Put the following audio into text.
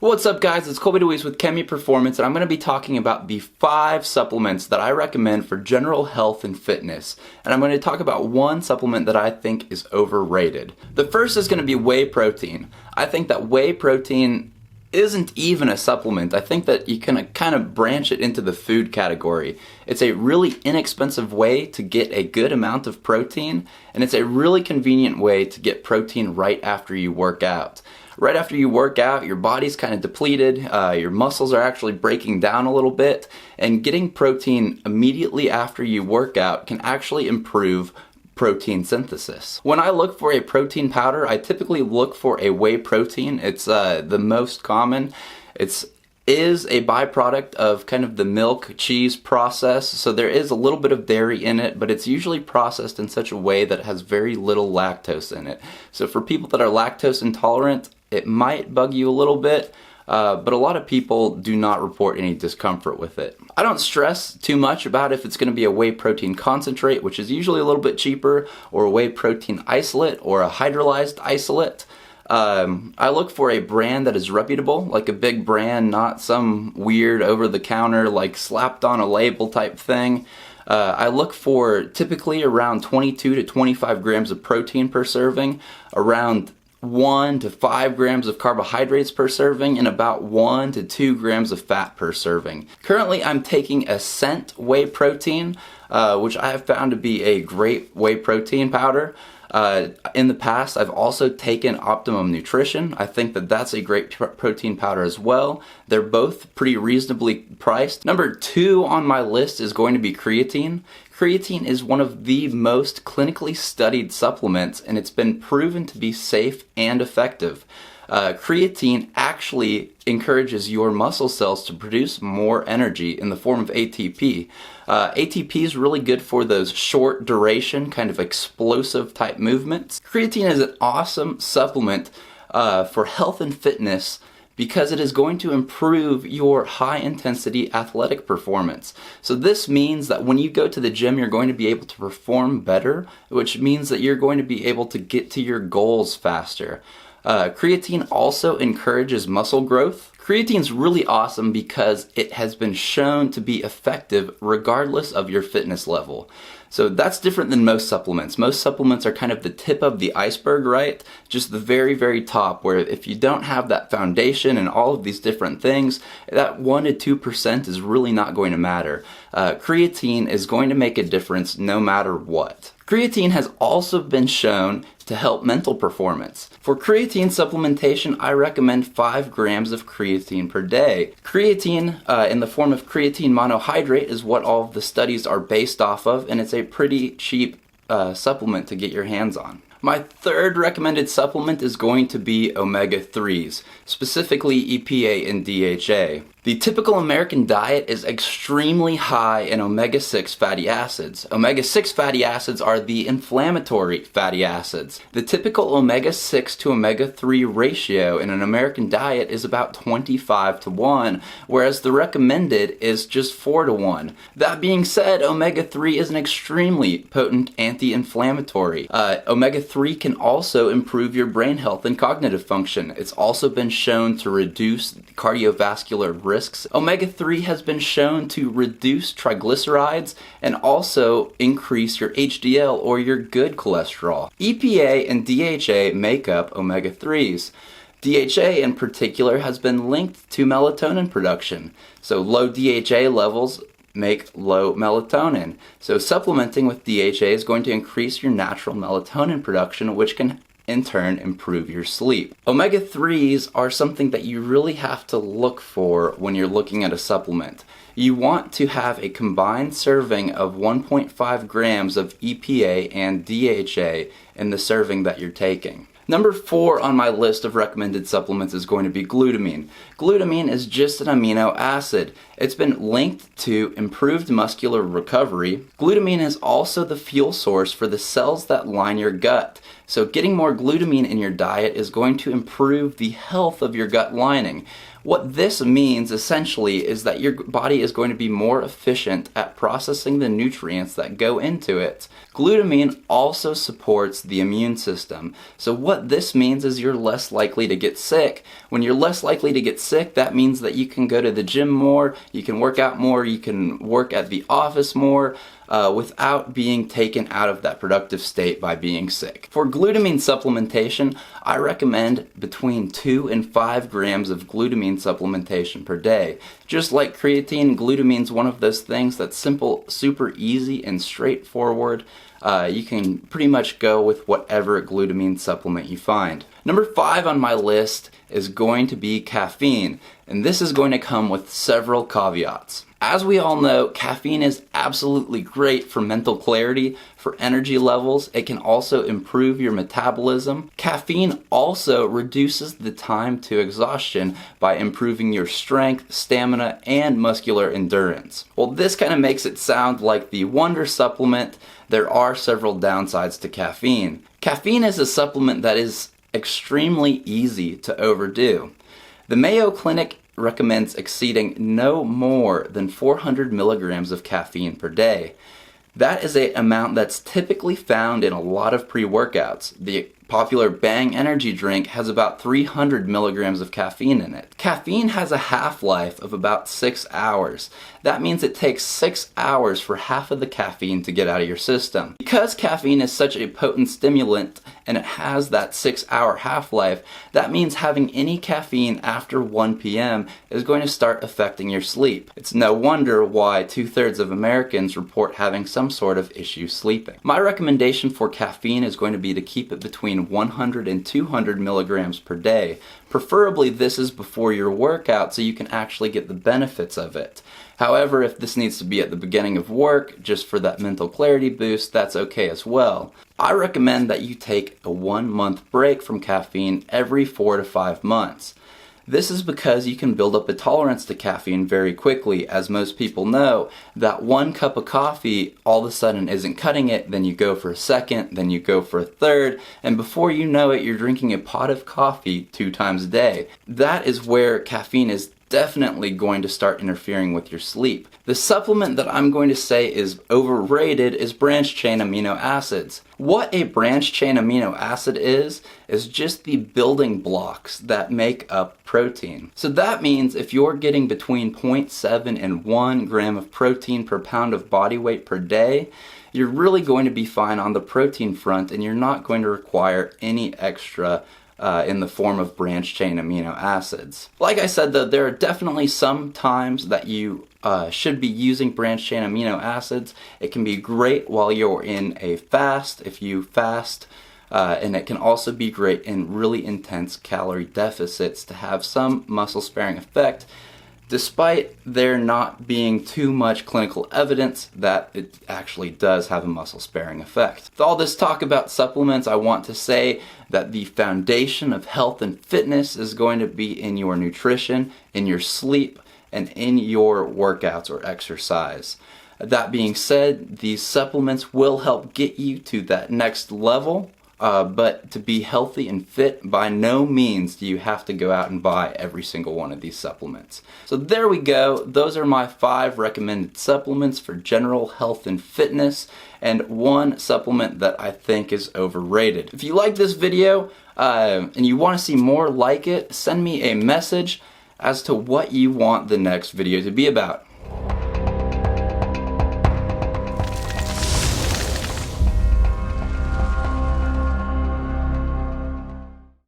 What's up guys, it's Colby DeWeese with ChemePerformance, and I'm going to be talking about the 5 supplements that I recommend for general health and fitness. And I'm going to talk about one supplement that I think is overrated. The first is going to be whey protein. I think that whey protein isn't even a supplement. I think that you can kind of branch it into the food category. It's a really inexpensive way to get a good amount of protein, and it's a really convenient way to get protein right after you work out. Right after you work out, your body's kind of depleted, your muscles are actually breaking down a little bit, and getting protein immediately after you work out can actually improve protein synthesis. When I look for a protein powder, I typically look for a whey protein. It's the most common. It is a byproduct of kind of the milk cheese process, so there is a little bit of dairy in it, but it's usually processed in such a way that it has very little lactose in it. So for people that are lactose intolerant, it might bug you a little bit, but a lot of people do not report any discomfort with it. I don't stress too much about if it's going to be a whey protein concentrate, which is usually a little bit cheaper, or a whey protein isolate, or a hydrolyzed isolate. I look for a brand that is reputable, like a big brand, not some weird over-the-counter, like slapped on a label type thing. I look for typically around 22 to 25 grams of protein per serving, around 1 to 5 grams of carbohydrates per serving, and about 1 to 2 grams of fat per serving. Currently, I'm taking Ascent whey protein, which I have found to be a great whey protein powder. In the past, I've also taken Optimum Nutrition. I think that that's a great protein powder as well. They're both pretty reasonably priced. Number 2 on my list is going to be creatine. Creatine is one of the most clinically studied supplements, and it's been proven to be safe and effective. Creatine actually encourages your muscle cells to produce more energy in the form of ATP. ATP is really good for those short duration, kind of explosive type movements. Creatine is an awesome supplement for health and fitness because it is going to improve your high intensity athletic performance. So this means that when you go to the gym, you're going to be able to perform better, which means that you're going to be able to get to your goals faster. Creatine also encourages muscle growth. Creatine is really awesome because it has been shown to be effective regardless of your fitness level. So that's different than most supplements. Most supplements are kind of the tip of the iceberg, right? Just the very, very top, where if you don't have that foundation and all of these different things, that 1 to 2% is really not going to matter. Creatine is going to make a difference no matter what. Creatine has also been shown to help mental performance. For creatine supplementation, I recommend 5 grams of creatine per day. Creatine in the form of creatine monohydrate is what all of the studies are based off of, and it's a pretty cheap supplement to get your hands on. My third recommended supplement is going to be omega-3s, specifically EPA and DHA. The typical American diet is extremely high in omega-6 fatty acids. Omega-6 fatty acids are the inflammatory fatty acids. The typical omega-6 to omega-3 ratio in an American diet is about 25 to 1, whereas the recommended is just 4 to 1. That being said, omega-3 is an extremely potent anti-inflammatory. Omega-3 can also improve your brain health and cognitive function. It's also been shown to reduce cardiovascular risks. Omega-3 has been shown to reduce triglycerides and also increase your HDL or your good cholesterol. EPA and DHA make up omega-3s. DHA in particular has been linked to melatonin production. So low DHA levels make low melatonin. So supplementing with DHA is going to increase your natural melatonin production, which can in turn improve your sleep. Omega-3s are something that you really have to look for when you're looking at a supplement. You want to have a combined serving of 1.5 grams of EPA and DHA in the serving that you're taking. Number 4 on my list of recommended supplements is going to be glutamine. Glutamine is just an amino acid. It's been linked to improved muscular recovery. Glutamine is also the fuel source for the cells that line your gut. So getting more glutamine in your diet is going to improve the health of your gut lining. What this means essentially is that your body is going to be more efficient at processing the nutrients that go into it. Glutamine also supports the immune system. So what this means is you're less likely to get sick. When you're less likely to get sick, that means that you can go to the gym more, you can work out more, you can work at the office more, without being taken out of that productive state by being sick. For glutamine supplementation, I recommend between 2 and 5 grams of glutamine supplementation per day. Just like creatine, glutamine's one of those things that's simple, super easy, and straightforward. You can pretty much go with whatever glutamine supplement you find. Number 5 on my list is going to be caffeine, and this is going to come with several caveats. As we all know, caffeine is absolutely great for mental clarity, for energy levels. It can also improve your metabolism. Caffeine also reduces the time to exhaustion by improving your strength, stamina, and muscular endurance. Well, this kind of makes it sound like the wonder supplement. There are several downsides to caffeine. Caffeine is a supplement that is extremely easy to overdo. The Mayo Clinic recommends exceeding no more than 400 milligrams of caffeine per day. That is an amount that's typically found in a lot of pre-workouts. The popular Bang energy drink has about 300 milligrams of caffeine in it. Caffeine has a half-life of about 6 hours. That means it takes 6 hours for half of the caffeine to get out of your system. Because caffeine is such a potent stimulant and it has that 6-hour half-life, that means having any caffeine after 1 p.m. is going to start affecting your sleep. It's no wonder why 2/3 of Americans report having some sort of issue sleeping. My recommendation for caffeine is going to be to keep it between 100 and 200 milligrams per day. Preferably this is before your workout so you can actually get the benefits of it. However, if this needs to be at the beginning of work, just for that mental clarity boost, that's okay as well. I recommend that you take a 1-month break from caffeine every 4 to 5 months. This is because you can build up a tolerance to caffeine very quickly. As most people know, that 1 cup of coffee all of a sudden isn't cutting it, then you go for a second, then you go for a third, and before you know it, you're drinking a pot of coffee 2 times a day. That is where caffeine is definitely going to start interfering with your sleep. The supplement that I'm going to say is overrated is branched chain amino acids. What a branched chain amino acid is just the building blocks that make up protein. So that means if you're getting between 0.7 and 1 gram of protein per pound of body weight per day, you're really going to be fine on the protein front, and you're not going to require any extra in the form of branched chain amino acids. Like I said though, there are definitely some times that you should be using branched chain amino acids. It can be great while you're in a fast, if you fast, and it can also be great in really intense calorie deficits to have some muscle sparing effect, despite there not being too much clinical evidence that it actually does have a muscle sparing effect. With all this talk about supplements, I want to say that the foundation of health and fitness is going to be in your nutrition, in your sleep, and in your workouts or exercise. That being said, these supplements will help get you to that next level. But to be healthy and fit, by no means do you have to go out and buy every single one of these supplements. So there we go. Those are my 5 recommended supplements for general health and fitness, and 1 supplement that I think is overrated. If you like this video and you want to see more like it, send me a message as to what you want the next video to be about.